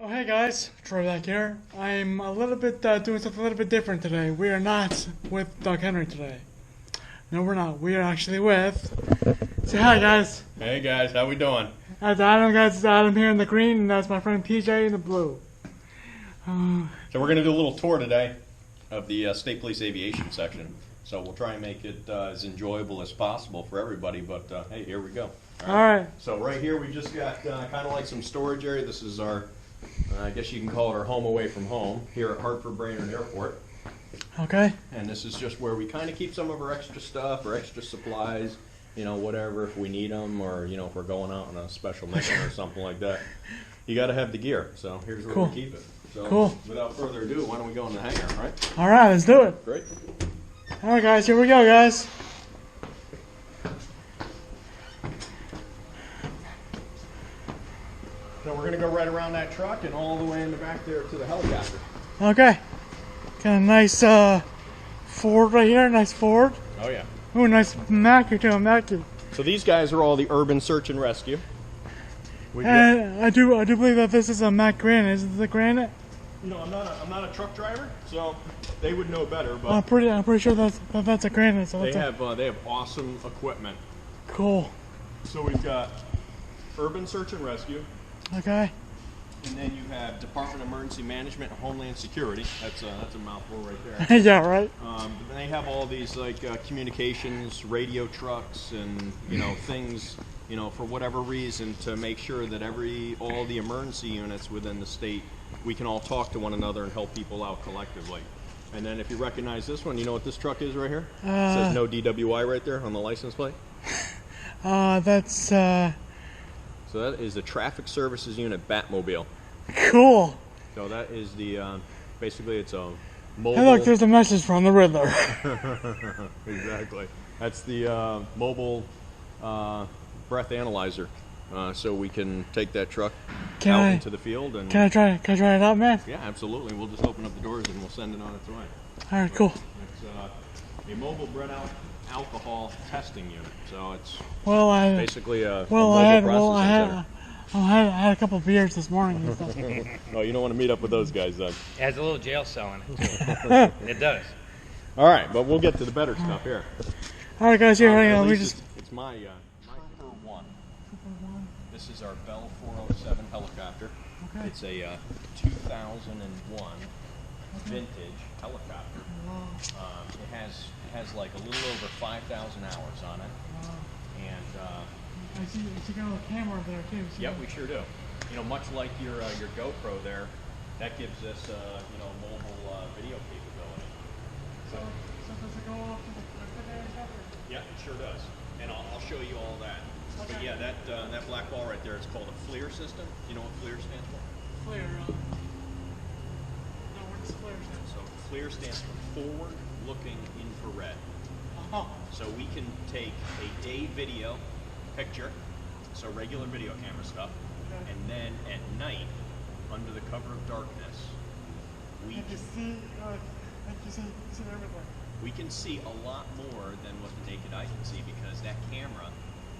Oh, hey guys, Troy back here. I'm a little bit doing something a little bit different today. We are not with Doug Henry today. No, we're not. We are actually with. Say hi, guys. Hey guys, how we doing? That's Adam, guys. It's Adam here in the green, and that's my friend PJ in the blue. So we're going to do a little tour today of the State Police Aviation section. So we'll try and make it as enjoyable as possible for everybody, but hey, here we go. All right. So right here we just got kind of like some storage area. This is our, I guess you can call it our home away from home here at Hartford Brainerd Airport. Okay. And this is just where we kind of keep some of our extra stuff or extra supplies, you know, whatever, if we need them, or, you know, if we're going out on a special mission or something like that. You got to have the gear, so here's where Cool. we keep it. So Cool. without further ado, why don't we go in the hangar, right? All right, let's do it. Great. All right, guys. Here we go, guys. So we're going to go right around that truck and all the way in the back there to the helicopter. Okay. Got a nice Ford right here. Nice Ford. Oh, yeah. Ooh, nice Mackie too. Mackie. So these guys are all the urban search and rescue. And I do believe that this is a Mack Granite. Is it the Granite? You know, I'm not a truck driver, so they would know better, but I'm pretty sure that's a Granite. So they that's have awesome equipment. cool. So we've got urban search and rescue, Okay. and then you have Department of Emergency Management and Homeland Security. That's a mouthful right there. Yeah, right. But they have all these like communications, radio trucks, and you know things, you know, for whatever reason to make sure that all the emergency units within the state, we can all talk to one another and help people out collectively. And then if you recognize this one, you know what this truck is right here? It says no DWI right there on the license plate. That's So that is the Traffic Services Unit Batmobile. cool. So that is the basically it's a mobile. Hey, look, there's a message from the Riddler. Exactly. That's the mobile breath analyzer. So we can take that truck out into the field and. Can I try it out, man? Yeah, absolutely. We'll just open up the doors and we'll send it on its way. All right, cool. It's a mobile breath alcohol testing unit. So it's Well, basically a I mobile processing center. had a couple beers this morning and stuff. Oh, you don't want to meet up with those guys then. It has a little jail cell in it. It does. All right, but we'll get to the better stuff here. All right, guys, here, hang At on. We least just. it's my Super 1. This is our Bell 407 helicopter. Okay. It's a 2001 vintage helicopter. It has like a little over 5,000 hours on it, and I see you got a little camera there too. So yep, we sure do. You know, much like your GoPro there, that gives us you know mobile video capability. So does it go off to the there and stuff? Yeah, it sure does, and I'll show you all that. But Okay. yeah, that black ball right there is called a FLIR system. You know what FLIR stands for? Flare. No, what does flare stand So FLIR stands for Forward Looking Infrared. for? So we can take a day video picture, so regular video camera stuff, Okay. and then at night, under the cover of darkness, we You can see, like you see everything. we can see a lot more than what the naked eye can see because that camera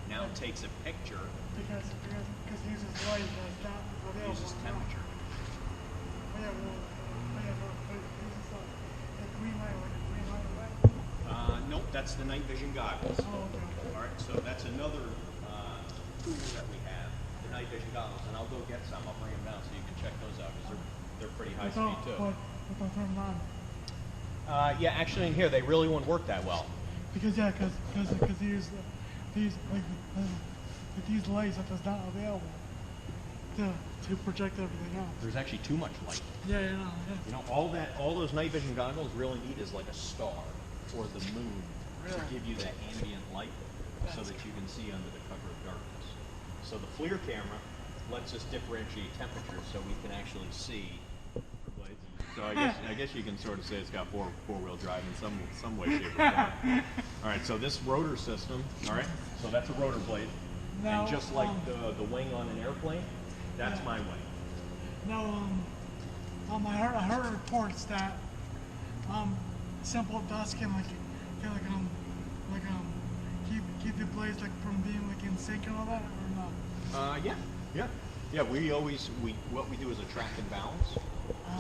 now takes a picture, Because it uses light that's not available. uses now. temperature. Oh, yeah, it uses a green light, like a green light, right? Nope, that's the night vision goggles. Oh, okay. All right, so that's another tool that we have, the night vision goggles, and I'll go get some. I'll bring them down so you can check those out because they're pretty high speed too. But don't turn them on. Yeah, actually in here they really won't work that well. Because they use these lights that is not available to project everything out. There's actually too much light. Yeah. You know, all those night vision goggles really need is like a star or the moon to Really? give you that ambient light so that you can see under the cover of darkness. So the FLIR camera lets us differentiate temperatures so we can actually see. So I guess you can sort of say it's got four-wheel drive in some way, shape, or form. All right, so this rotor system, all right, so that's a rotor blade, Now, and just like the wing on an airplane, that's my wing. Now, I heard reports that simple dust can keep the blades like from being like in sync and all that, or not? Yeah. Yeah, what we do is a track and balance,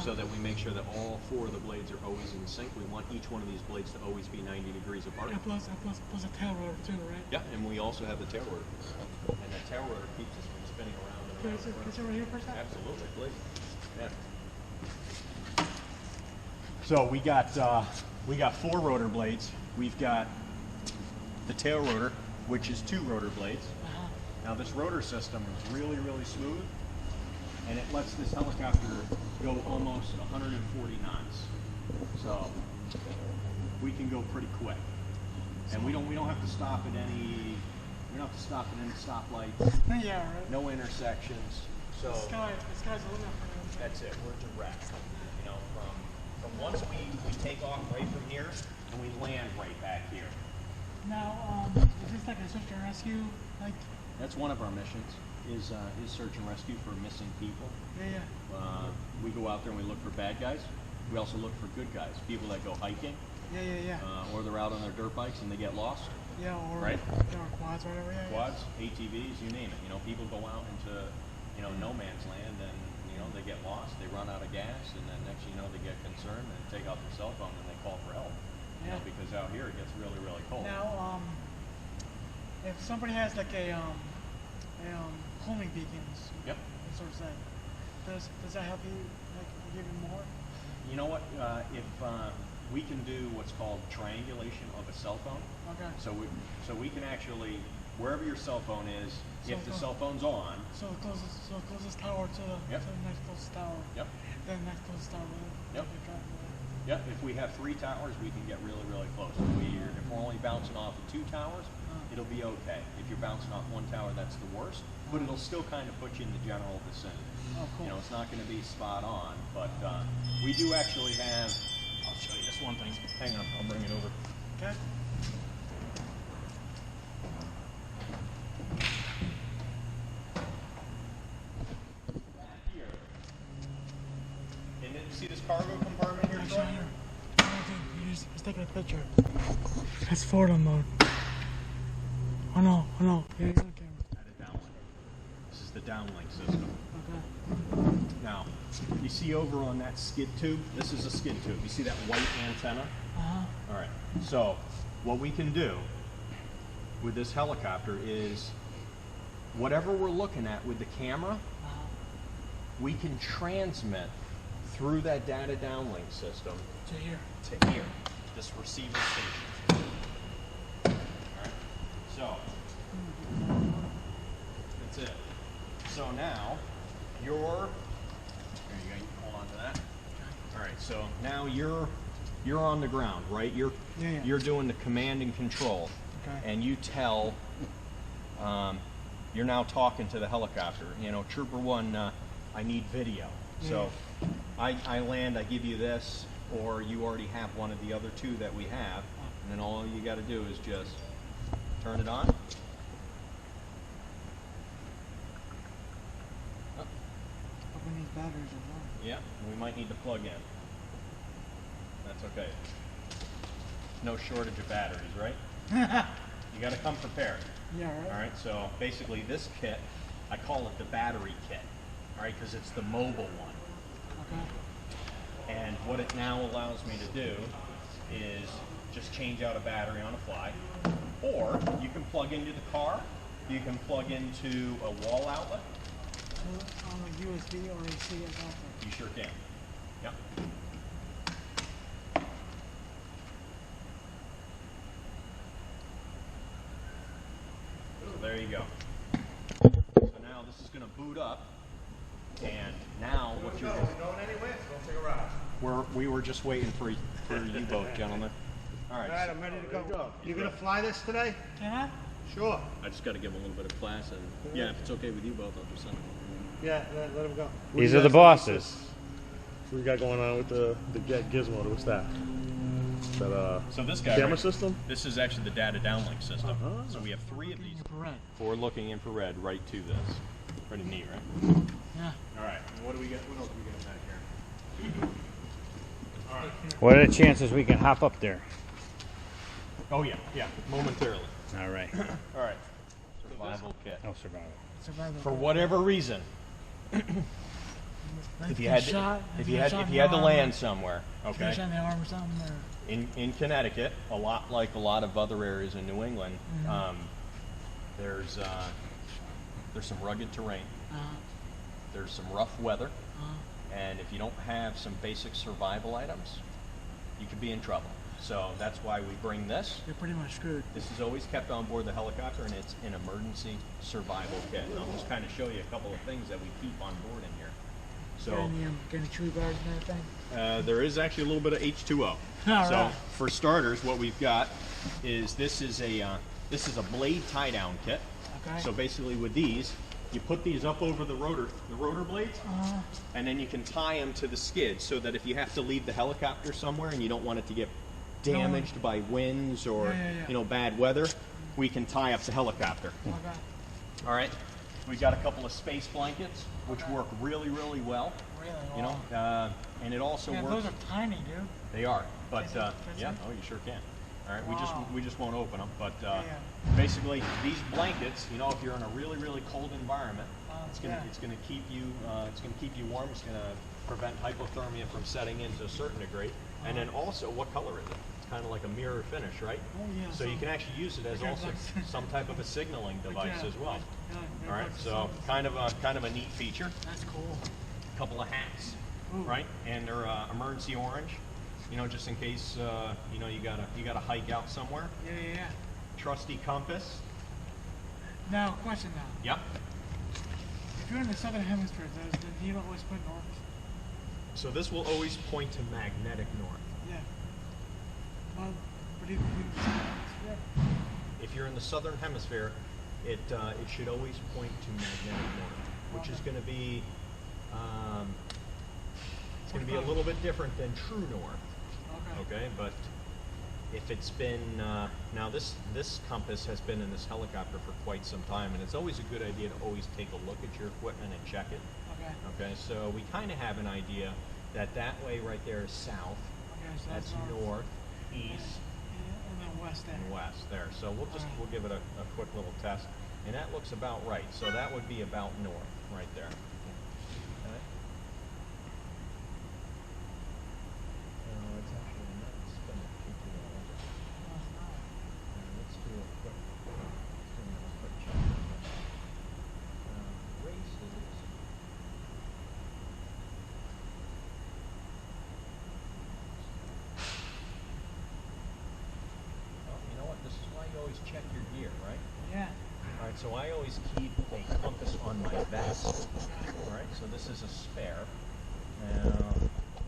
so that we make sure that all 4 of the blades are always in sync. We want each one of these blades to always be 90 degrees apart. Yeah, plus a tail rotor too, right? Yeah, and we also have the tail rotor. And the tail rotor keeps us from spinning around and around. Can I sit right here for a second? Absolutely, please. Yeah. So we got 4 rotor blades. We've got the tail rotor, which is 2 rotor blades. Now this rotor system is really, really smooth, and it lets this helicopter go almost 140 knots. So we can go pretty quick, and we don't have to stop at any stoplights. Yeah, right. No intersections. So The sky's the limit for you. that's it. We're direct. You know, from once we take off right from here, and we land right back here. Now, is this like a search and rescue? Like, That's one of our missions, is search and rescue for missing people. yeah. We go out there and we look for bad guys. We also look for good guys, people that go hiking, Yeah. or they're out on their dirt bikes and they get lost. Yeah, or, Right. Yeah, or quads or whatever, yeah. Quads, ATVs, you name it. You know, people go out into, no man's land and, they get lost, they run out of gas, and then next thing you know, they get concerned and take out their cell phone and they call for help. Yeah. Because out here it gets really, really cold. Now, if somebody has like a homing beacons, Yep. sort of thing, does that help you, like, give you more? You know what? If we can do what's called triangulation of a cell phone. Okay. So we can actually, wherever your cell phone is, if the cell phone's on. So the closest tower to the next closest tower. Yep. Then the next closest tower. Yep. Yep. If we have 3 towers, we can get really, really close. If we're only bouncing off of 2 towers, it'll be okay. If you're bouncing off 1 tower, that's the worst. But it'll still kind of put you in the general vicinity. Oh, cool. It's not going to be spot on, but we do actually have. I'll show you this one thing. Hang on, I'll bring it over. Okay. Here. And then you see this cargo compartment here, Actually, Troy? here. He's taking a picture. That's photo mode. Oh no. Yeah, he's on camera. Added downlink. This is the downlink system. Okay. Now, you see over on that skid tube? This is a skid tube. You see that white antenna? All right. So, what we can do with this helicopter is whatever we're looking at with the camera, we can transmit through that data downlink system To here. to here, this receiver station. All right. So, that's it. So now, here you go. You can hold on to that. All right. So now you're on the ground, right? Yeah. You're doing the command and control, Okay. and you tell. You're now talking to the helicopter. Trooper 1, I need video. So I land, I give you this, or you already have one of the other 2 that we have, and then all you got to do is just turn it on. Open these batteries as well. Yeah, we might need to plug in. That's okay. No shortage of batteries, right? You got to come prepared. Yeah, right? All right, so basically this kit, I call it the battery kit, all right, because it's the mobile one. Okay. And what it now allows me to do is just change out a battery on the fly, or you can plug into the car, you can plug into a wall outlet. So on a USB or AC adapter. You sure can. Yep. So there you go. So now this is going to boot up, and now what you're Going anywhere? Go take a ride. we were just waiting for U-boat, gentlemen. All All right, right. I'm ready to go. You gonna fly this today? Can I? Sure. I just got to give them a little bit of class, and yeah, if it's okay with you both, I'll just send them. Yeah, let him go. These are the bosses. What you got going on with the Gizmo? What's that? Is that So this guy, camera system? This is actually the data downlink system. So we have 3 of these. Infrared. Forward-looking infrared right to this. Pretty neat, right? Yeah. All right. And what do we got? What else do we got back here? All right. What are the chances we can hop up there? Oh yeah, momentarily. All right. All right. Survival kit. I'll survive it. Survival. For whatever reason, Like if you get had shot, if get you had shot if in you the had to arm, land somewhere, get okay, shot in the arm or something, or in Connecticut, a lot like a lot of other areas in New England, there's some rugged terrain, there's some rough weather, and if you don't have some basic survival items, you could be in trouble. So that's why we bring this. you're pretty much screwed. This is always kept on board the helicopter, and it's an emergency survival kit. And I'll just kind of show you a couple of things that we keep on board in here. So Get any tree guards and everything. there is actually a little bit of H2O. All So right. for starters, what we've got is this is a blade tie down kit. Okay. So basically, with these, you put these up over the rotor blades, and then you can tie them to the skid so that if you have to leave the helicopter somewhere and you don't want it to get damaged by winds or Yeah. bad weather, we can tie up the helicopter. Okay. All right. We got a couple of space blankets which work really, really well. Really? And it also Yeah, works. those are tiny, dude. They are, but Can I see? yeah, oh, you sure can. All right, Wow. we just won't open them, but Yeah. basically these blankets, if you're in a really, really cold environment, it's gonna keep you warm. It's gonna prevent hypothermia from setting in to a certain degree. And then also, what color is it? It's kind of like a mirror finish, right? Oh, yeah, So you can actually use it as Okay, also like- some type of a signaling device Yeah, as well. yeah, All right, like so kind of a neat feature. That's cool. A couple of hats, Ooh. right? And they're emergency orange, just in case you gotta hike out somewhere. Yeah. Trusty compass. Now, question now. Yep. If you're in the southern hemisphere, does the needle always point north? So this will always point to magnetic north. Yeah. Well, but if you If you're in the southern hemisphere, it should always point to magnetic north, which is going to be it's going to be a little bit different than true north. Okay, but if it's been now this compass has been in this helicopter for quite some time, and it's always a good idea to always take a look at your equipment and check it. Okay. Okay, so we kind of have an idea that way right there is south. Okay, so That's north, east, and then west there. and west there. So we'll give it a quick little test, and that looks about right. So that would be about north right there. Okay. It's actually not spinning too long. Let's do a quick check. Races. Well, you know what? This is why you always check your gear, right? Yeah. All right, so I always keep a compass on my vest. All right, so this is a spare. Now,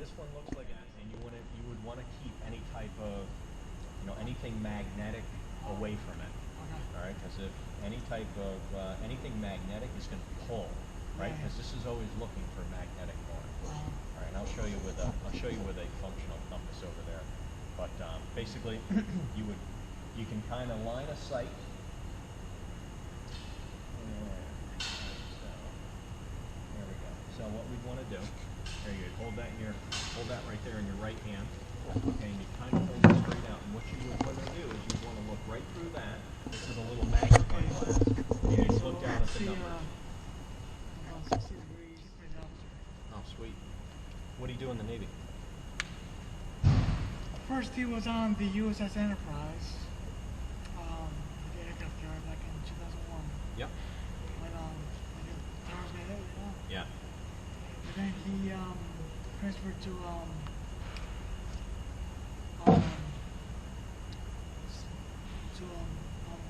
this one looks like it, and you would want to keep any type of, anything magnetic away from it. All right, because if any type of anything magnetic is going to pull, right? Because this is always looking for magnetic north. All right, and I'll show you with a functional compass over there. But basically, you can kind of line a sight. There we go. So what we'd want to do, there you go, hold that right there in your right hand. Okay, and you kind of hold it straight out. And what you would want to do is you want to look right through that. This is a little magnifying glass. And you look down at the numbers. 60 degrees. Oh, sweet. What do you do in the Navy? First, he was on the USS Enterprise, the aircraft carrier back in 2001. Yep. When towers got hit, Yeah. And then he transferred to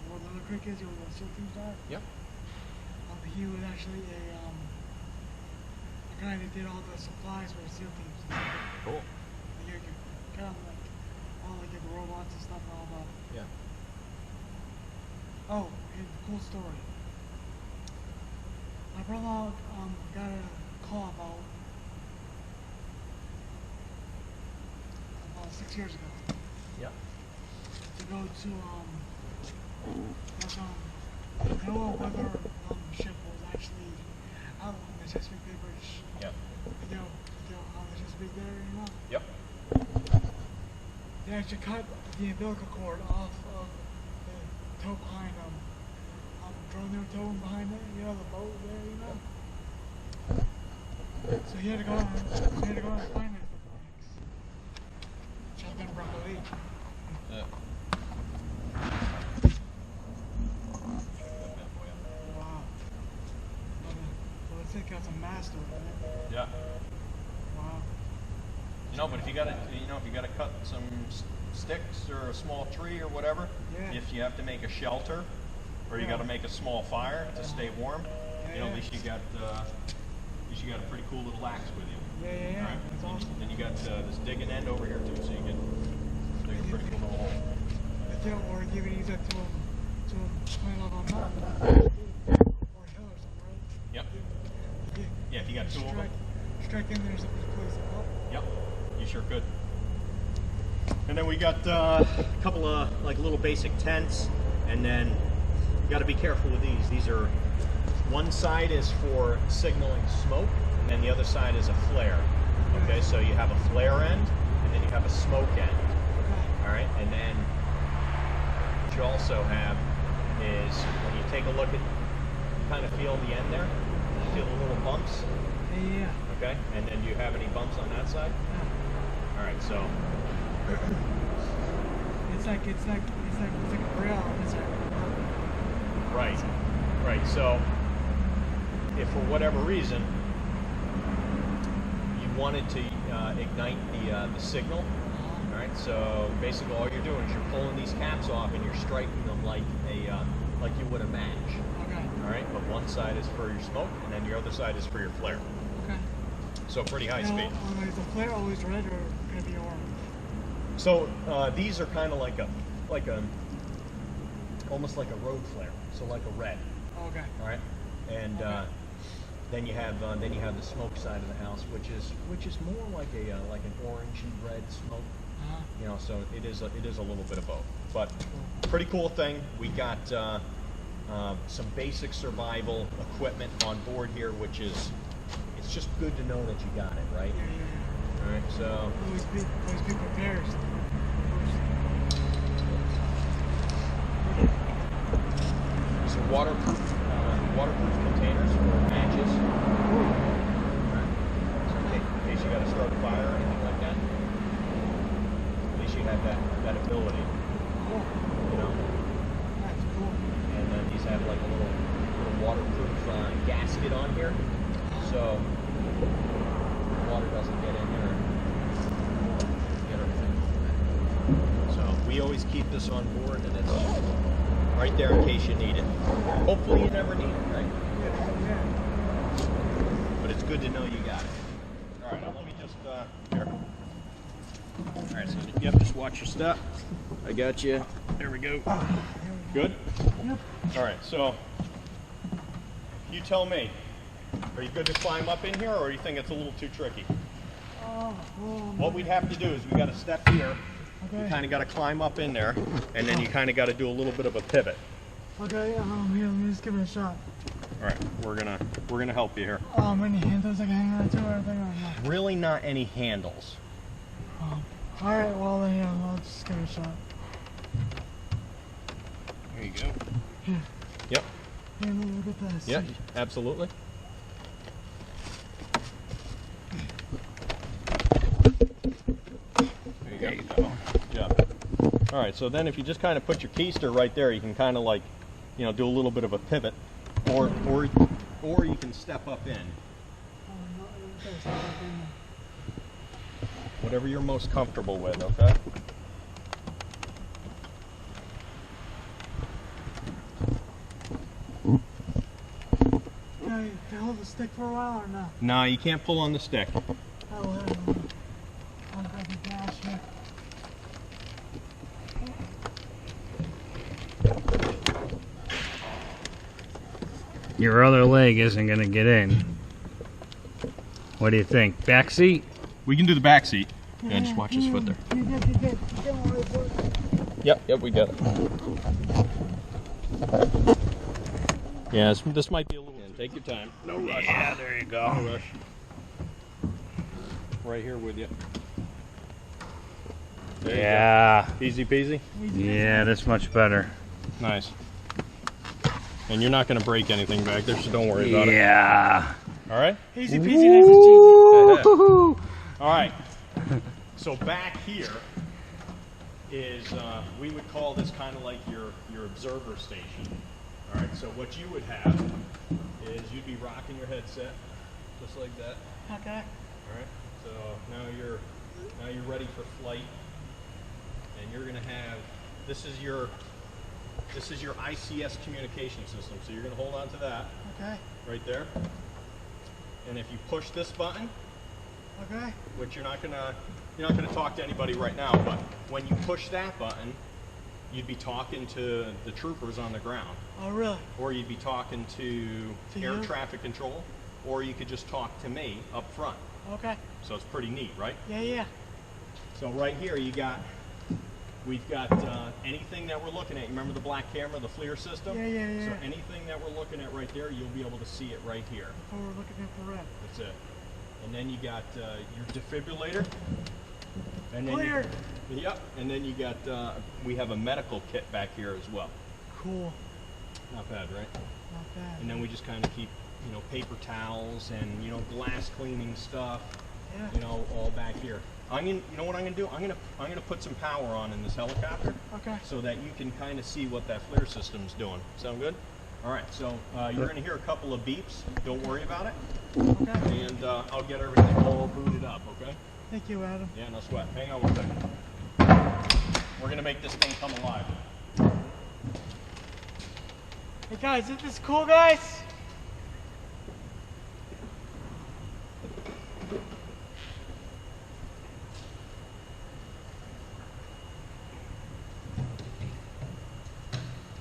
where Little Creek is. He was a SEAL Team star. Yep. He was actually a guy that did all the supplies for the SEAL teams. Cool. Kind of like all like the robots and stuff and all that. Yeah. Oh, and cool story. My brother got a call about 6 years ago Yep. to go to know whether ship was actually out on the Chesapeake Bay Bridge. Yep. On the Chesapeake there, Yep. They actually cut the umbilical cord off of the tow behind them. Drone they were towing behind it, the boat there, So he had to go out. He had to go out and find it. Shotgun broccoli. Wow. Well, it's like got some master, right? Yeah. Wow. You know, but if you gotta, if you gotta cut some sticks or a small tree or whatever, Yeah. if you have to make a shelter, or you gotta make a small fire to stay warm, at least you got, a pretty cool little axe with you. Yeah. All right. That's awesome. Then you got this digging end over here too, so you can dig a pretty cool little hole. Or you can use it to clean up on mountain. Or hill or something, right? Yep. Yeah, if you got two of them. Strike in there, something to place it up. Yep, you sure could. And then we got a couple of like little basic tents, and then you got to be careful with these. These are, one side is for signaling smoke, and then the other side is a flare. Okay, so you have a flare end, and then you have a smoke end. All right, and then what you also have is when you take a look at, you kind of feel the end there. You feel the little bumps. Yeah. Okay, and then do you have any bumps on that side? Yeah. All right, so It's like a grill. It's like, right. So if for whatever reason you wanted to ignite the signal, all right. So basically, all you're doing is you're pulling these caps off and you're striking them like you would a match. okay. All right, but one side is for your smoke, and then your other side is for your flare. Okay. So pretty high speed. Is the flare always red or gonna be orange? So these are kind of like a almost like a road flare. So like a red. Okay. All right, and then you have the smoke side of the house, which is more like like an orangey red smoke. You know, so it is a little bit of both, but pretty cool thing. We got some basic survival equipment on board here, which is, it's just good to know that you got it, right? Yeah. All right, so Always be prepared. some waterproof containers for matches. Alright. So in case you got to start a fire or anything like that, at least you have that ability. Cool. You know. That's cool. And then these have like a little waterproof gasket on here, so water doesn't get in here and get everything. So we always keep this on board, and it's right there in case you need it. Hopefully you never need it, right? Yeah. But it's good to know you got it. All right, now let me just here. All right, so yep, just watch your step. I got you. There we go. Good? Yep. All right, so you tell me. Are you good to climb up in here, or do you think it's a little too tricky? What we'd have to do is we got to step here. Okay. You kind of got to climb up in there, and then you kind of got to do a little bit of a pivot. Okay. Here, let me just give it a shot. All right, we're gonna help you here. Any handles I can hang on to or anything or not? Really, not any handles. All right. Well, then I'll just give it a shot. There you go. Here. Yep. Here, look at this. Yep. Absolutely. There you go. Good job. All right. So then, if you just kind of put your keister right there, you can kind of like, do a little bit of a pivot, or you can step up in. Whatever you're most comfortable with. Okay. Can I hold the stick for a while or not? No, you can't pull on the stick. Oh, I'll grab the dash here. Your other leg isn't going to get in. What do you think? Back seat? We can do the back seat. Yeah, just watch his foot there. You good. Don't worry about it. Yep, we got it. Yeah, this might be a little. Take your time. No rush. Yeah, there you go. No rush. Right here with you. There you Yeah. go. Easy peasy. Yeah, that's much better. Nice. And you're not going to break anything back there, so don't worry about it. Yeah. All right? Easy peasy, lemon cheesy. All right. So back here is, we would call this kind of like your observer station. All right, so what you would have is you'd be rocking your headset, just like that. Okay. All right, so now you're ready for flight, and you're gonna have, this is your ICS communication system. So you're gonna hold on to that Okay. right there, and if you push this button, Okay. which you're not gonna talk to anybody right now, but when you push that button, you'd be talking to the troopers on the ground, Oh, really? or you'd be talking to air you? traffic control, or you could just talk to me up front. Okay. So it's pretty neat, right? Yeah, yeah. So right here we've got anything that we're looking at. You remember the black camera, the FLIR system? Yeah, yeah, yeah. So anything that we're looking at right there, you'll be able to see it right here. Oh, we're looking at the red. That's it. And then you got your defibrillator. And then Clear. Yep. And then you got, we have a medical kit back here as well. Cool. Not bad, right? Not bad. And then we just kind of keep, paper towels and, glass cleaning stuff, Yeah. all back here. You know what I'm gonna do? I'm gonna put some power on in this helicopter, Okay. so that you can kind of see what that FLIR system's doing. Sound good? All right. So you're gonna hear a couple of beeps. Don't worry about it. Okay. And I'll get everything all booted up. Okay? Thank you, Adam. Yeah, no sweat. Hang on one second. We're gonna make this thing come alive. Hey, guys, isn't this cool, guys?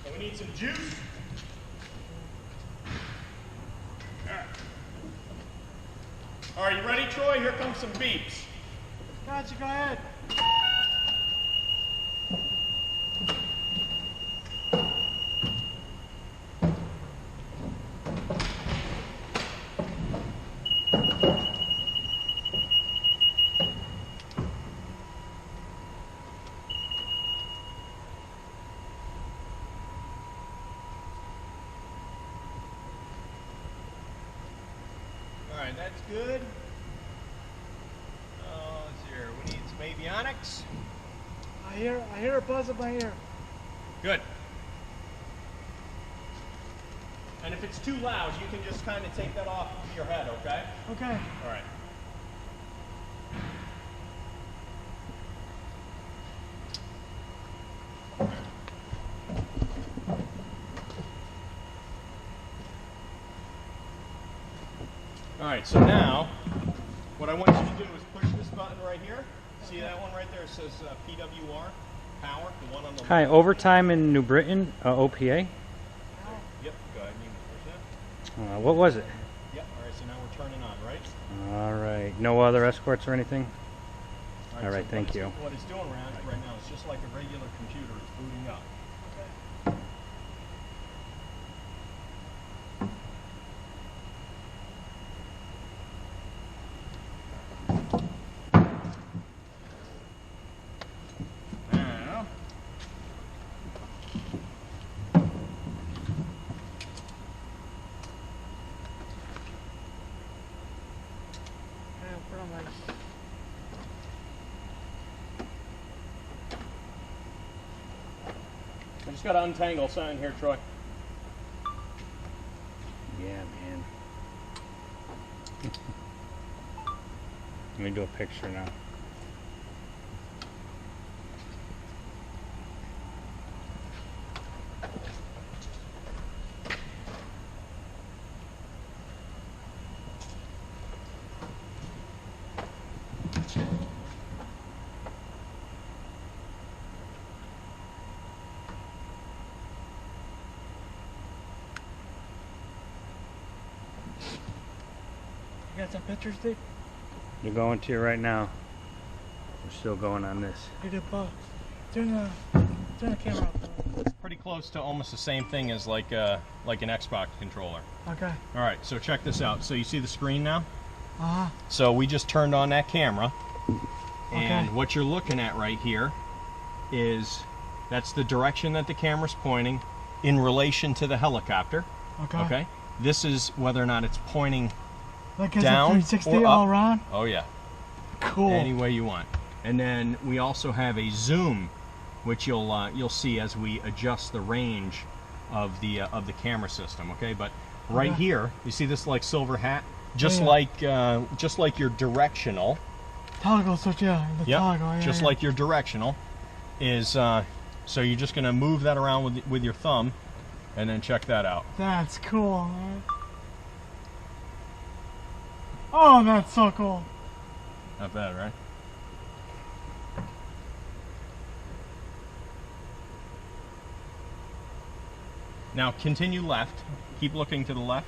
So we need some juice. All right, you ready, Troy? Here comes some beeps. Gotcha, go ahead. All right, that's good. Let's see here. We need some avionics. I hear a buzz in my ear. Good. And if it's too loud, you can just kind of take that off of your head, okay? Okay. All right. All right, so now, what I want you to do is push this button right here. See that one right there? It says PWR, power, the one on the Hi, left. overtime in New Britain, OPA. Yep, go ahead, you can push that. What was it? Yep, all right, so now we're turning on, right? All right. No other escorts or anything? All right, so thank what you. What it's doing right now is just like a regular computer. It's booting up. Now, Yeah, put on my... I just got to untangle something here, Troy. Yeah, man. Let me do a picture now. You got some pictures, Steve? You're going to right now. We're still going on this. You did both. Turn the camera off. It's pretty close to almost the same thing as like an Xbox controller. Okay. All right, so check this out. So you see the screen now? Uh-huh. So we just turned on that camera, and Okay. what you're looking at right here is that's the direction that the camera's pointing in relation to the helicopter. Okay. Okay. This is whether or not it's pointing Like it's a down 360 or all up. around. Oh yeah, Cool. any way you want. And then we also have a zoom, which you'll see as we adjust the range of the camera system. Okay, but right Okay. here, you see this like silver hat, just yeah. like your directional. Toggle switch, yeah. The Yep, toggle, yeah. just yeah. like your directional is. So you're just gonna move that around with your thumb, and then check that out. That's cool, man. Oh, that's so cool. Not bad, right? Now continue left. Keep looking to the left.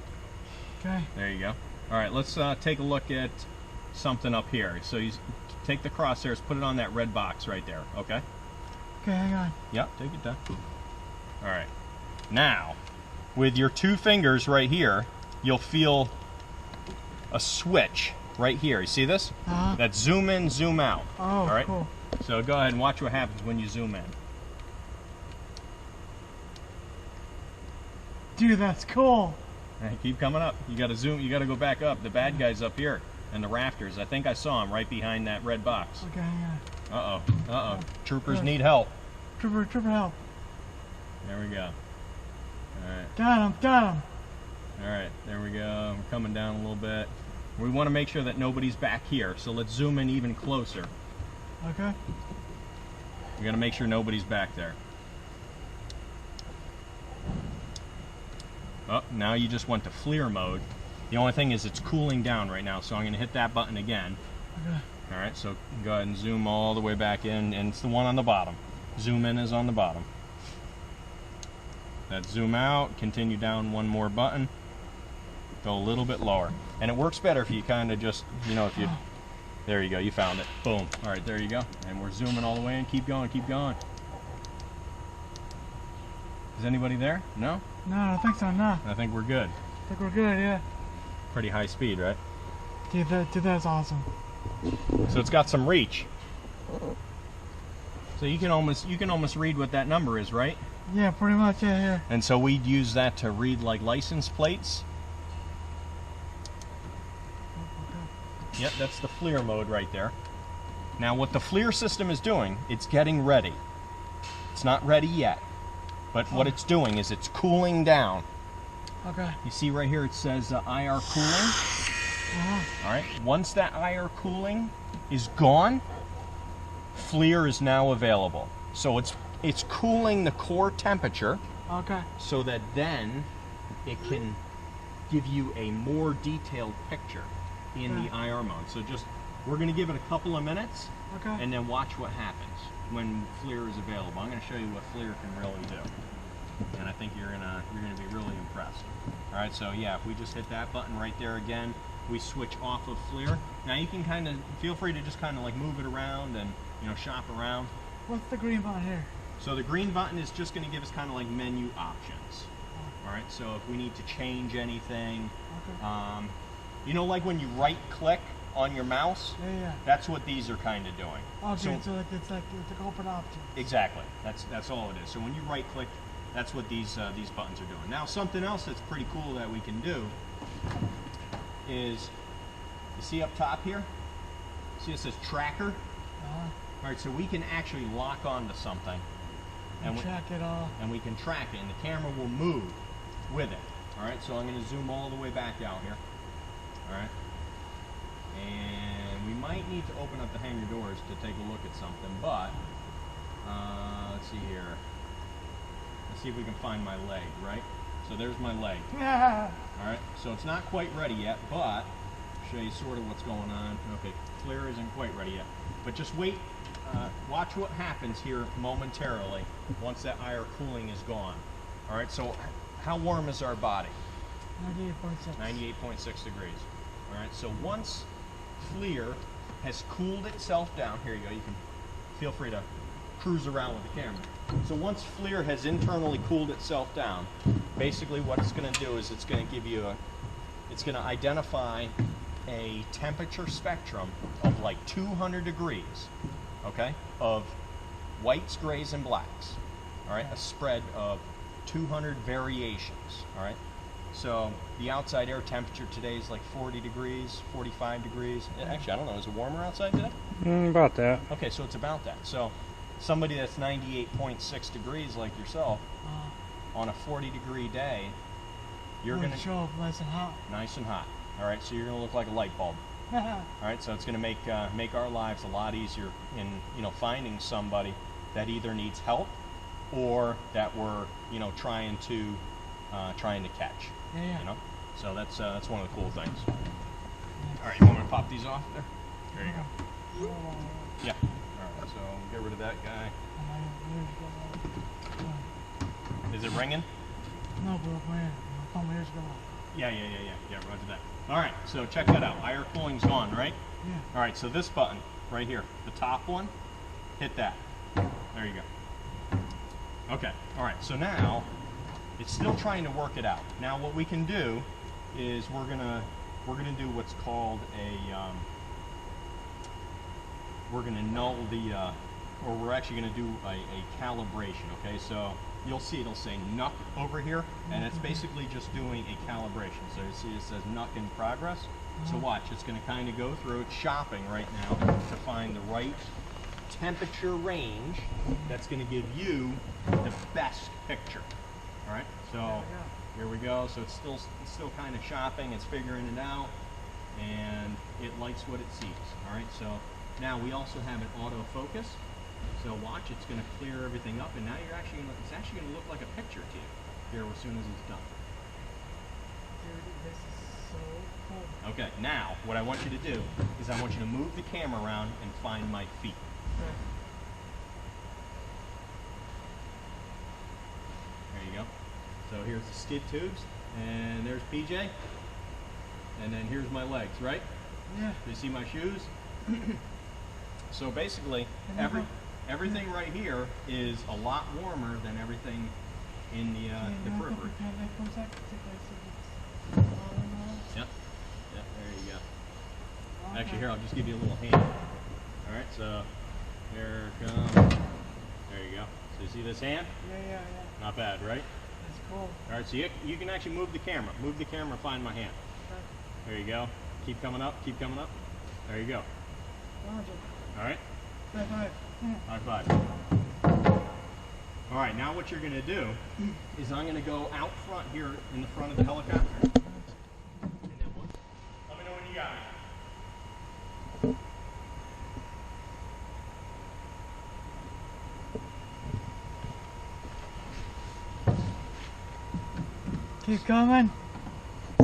Okay. There you go. All right, let's take a look at something up here. So you take the crosshairs, put it on that red box right there. Okay. Okay, hang on. Yep, take it down. All right. Now, with your two fingers right here, you'll feel a switch right here. You see this? Uh-huh. That's zoom in, zoom out. Oh, All right. cool. So go ahead and watch what happens when you zoom in. Dude, that's cool. All right, keep coming up. You got to zoom. You got to go back up. The bad guy's up here in the rafters. I think I saw him right behind that red box. Okay, hang on. Uh-oh. Troopers Yeah. need help. Trooper help. There we go. All right. Got him. All right. There we go. We're coming down a little bit. We want to make sure that nobody's back here. So let's zoom in even closer. Okay. We got to make sure nobody's back there. Oh, now you just went to FLIR mode. The only thing is it's cooling down right now, so I'm going to hit that button again. Okay. All right, so go ahead and zoom all the way back in, and it's the one on the bottom. Zoom in is on the bottom. That's zoom out, continue down one more button. Go a little bit lower. And it works better if you kind of just, if you... There you go, you found it. Boom. All right, there you go. And we're zooming all the way in. Keep going, keep going. Is anybody there? No? No, I don't think so, no. I think we're good. I think we're good, yeah. Pretty high speed, right? Dude, that's awesome. So it's got some reach. So you can almost read what that number is, right? Yeah, pretty much, yeah. And so we'd use that to read like license plates. Yep, that's the FLIR mode right there. Now what the FLIR system is doing, it's getting ready. It's not ready yet, but what it's doing is it's cooling down. Okay. You see right here it says IR cooling. All right, once that IR cooling is gone, FLIR is now available. So it's cooling the core temperature Okay. so that then it can give you a more detailed picture in the IR mode. So we're going to give it a couple of minutes Okay. and then watch what happens when FLIR is available. I'm going to show you what FLIR can really do, and I think you're gonna be really impressed. All right, so yeah, if we just hit that button right there again, we switch off of FLIR. Now you can kind of feel free to just kind of like move it around and shop around. What's the green button here? So the green button is just going to give us kind of like menu options. All right, so if we need to change anything, Okay. like when you right click on your mouse, Yeah. that's what these are kind of doing. Okay, so it's like open option. Exactly. That's all it is. So when you right click, that's what these buttons are doing. Now something else that's pretty cool that we can do is, you see up top here? See it says tracker? All right, so we can actually lock onto something, and Track it all. we can track it, and the camera will move with it. All right, so I'm going to zoom all the way back out here. All right, and we might need to open up the hangar doors to take a look at something, but let's see here. Let's see if we can find my leg, right? So there's my leg. Yeah. All right, so it's not quite ready yet, but I'll show you sort of what's going on. Okay, FLIR isn't quite ready yet, but just wait. Watch what happens here momentarily once that IR cooling is gone. All right, so how warm is our body? 98.6. 98.6 degrees. All right, so once FLIR has cooled itself down, here you go, you can feel free to cruise around with the camera. So once FLIR has internally cooled itself down, basically what it's going to do is it's going to give you it's going to identify a temperature spectrum of like 200 degrees, okay, of whites, grays, and blacks. All right, a spread of 200 variations. All right, So the outside air temperature today is like 40 degrees, 45 degrees. Actually, I don't know, is it warmer outside today? About that. Okay, so it's about that. So somebody that's 98.6 degrees like yourself, on a 40 degree day, you're going to show up nice and hot. nice and hot. All right, so you're going to look like a light bulb. All right, so it's going to make our lives a lot easier in finding somebody that either needs help or that we're trying to catch. Yeah. You know, so that's one of the cool things. All right, you want me to pop these off there? There you go. Yeah. All right, so get rid of that guy. Is it ringing? No, bro, man. Come here's going. Yeah, roger that. All right, so check that out. Air cooling's gone, right? Yeah. All right, so this button right here, the top one, hit that. There you go. Okay, all right, so now it's still trying to work it out. Now what we can do is we're gonna do what's called we're gonna null the or we're actually gonna do a calibration. Okay, so you'll see it'll say NUC over here, and it's basically just doing a calibration. So you see it says NUC in progress. So watch, it's going to kind of go through, it's shopping right now to find the right temperature range that's going to give you the best picture. All right, so here we go. So it's still kind of shopping, it's figuring it out, and it likes what it sees. All right, so now we also have an autofocus. So watch, it's going to clear everything up, and now it's actually going to look like a picture to you here as soon as it's done. Dude, this is so cool. Okay, now what I want you to do is I want you to move the camera around and find my feet. There you go. So here's the skid tubes, and there's PJ, and then here's my legs, right? Yeah. You see my shoes? So basically, everything right here is a lot warmer than everything in the periphery. Yep, there you go. Actually, here, I'll just give you a little hand. All right, so here it comes. There you go. So you see this hand? Yeah. Not bad, right? That's cool. All right, so you can actually move the camera. Move the camera, find my hand. There you go. Keep coming up, keep coming up. There you go. All right? High five. All right, now what you're going to do is I'm going to go out front here in the front of the helicopter. And then let me know when you got it. Keep coming. I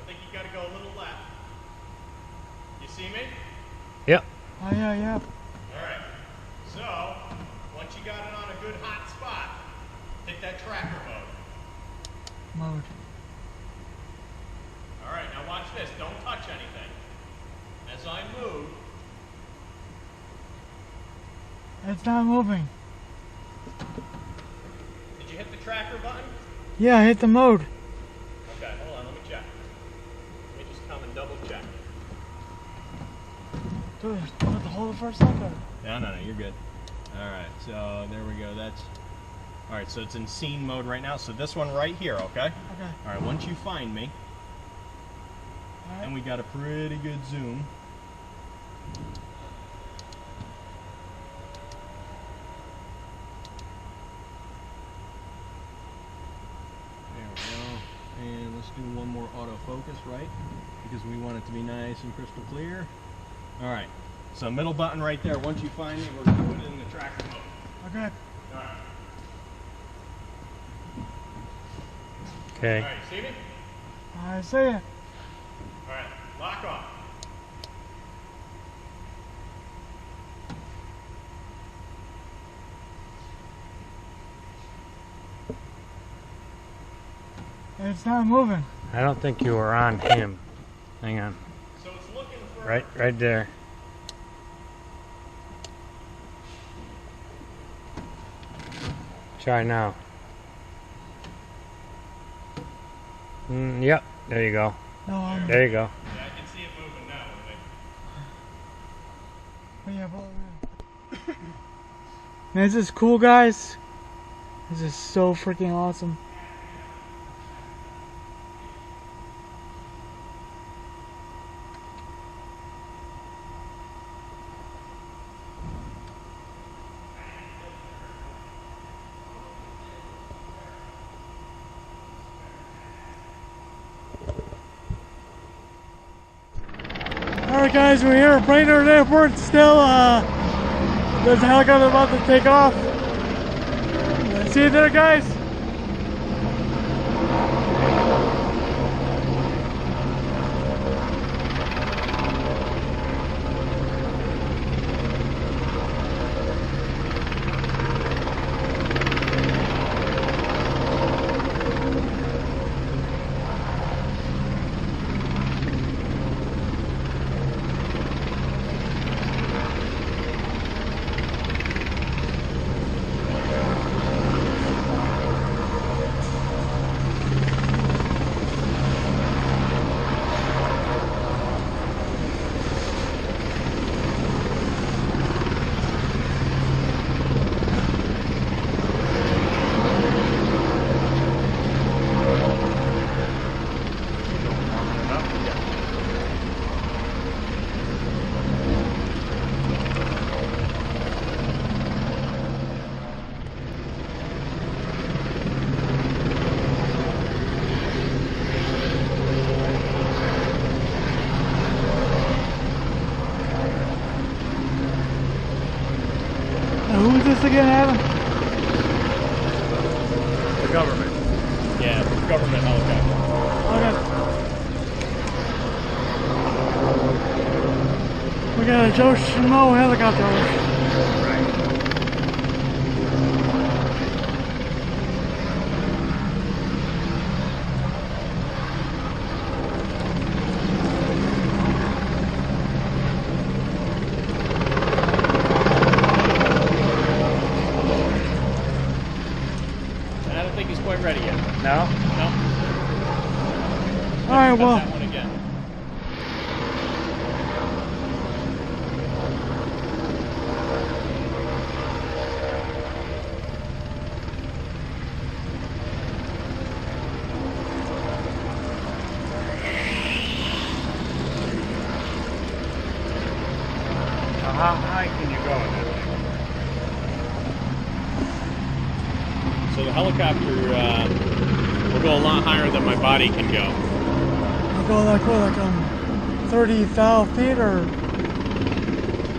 think you got to go a little left. You see me? Yep. Oh, yeah. All right. So, once you got it on a good hot spot, hit that tracker mode. All right, now watch this. Don't touch anything. As I move, It's not moving. did you hit the tracker button? Yeah, hit the mode. Okay, hold on, let me check. Let me just come and double check. Dude, you have to hold it for a second. No, you're good. All right, so there we go. All right, so it's in scene mode right now. So this one right here, okay? Okay. All right, once you find me, All right. and we got a pretty good zoom. There we go. And let's do one more autofocus, right? Because we want it to be nice and crystal clear. All right, so middle button right there. Once you find me, we're going to put it in the tracker mode. Okay. All right. Okay. All right, you see me? I see it. All right, lock on. It's not moving. I don't think you were on him. Hang on. So it's looking for... Right there. Try now. Yep. There you go. No, There you go. Yeah, I can see it moving now. This is cool, guys. This is so freaking awesome. Alright guys, we're here at Brainerd Airport still. There's a helicopter about to take off. See you there guys. Who's this again, Adam? The government. Yeah, government helicopter. Okay. We got a Joe Schmo helicopter. I don't think he's quite ready yet. No? No. All right, well. That one again. How high can you go in that thing? So the helicopter will go a lot higher than my body can go. We'll go like what, like 30,000 feet or?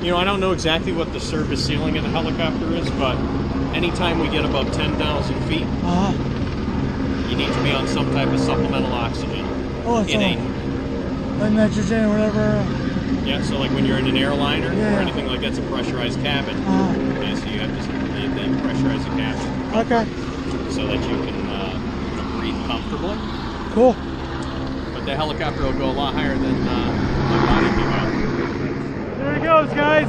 You know, I don't know exactly what the service ceiling of the helicopter is, but anytime we get above 10,000 feet, you need to be on some type of supplemental oxygen. Oh, it's like nitrogen or whatever. Yeah, so like when you're in an airliner Yeah. or anything like that's a pressurized cabin. Okay, so you have to they pressurize the cabin Okay, so that you can breathe comfortably. cool. But the helicopter will go a lot higher than my body can go. There he goes, guys.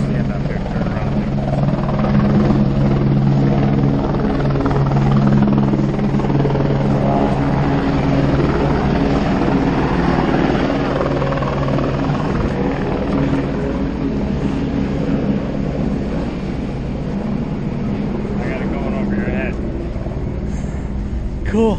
Stand up here, turn around. I got it going over your head. Cool.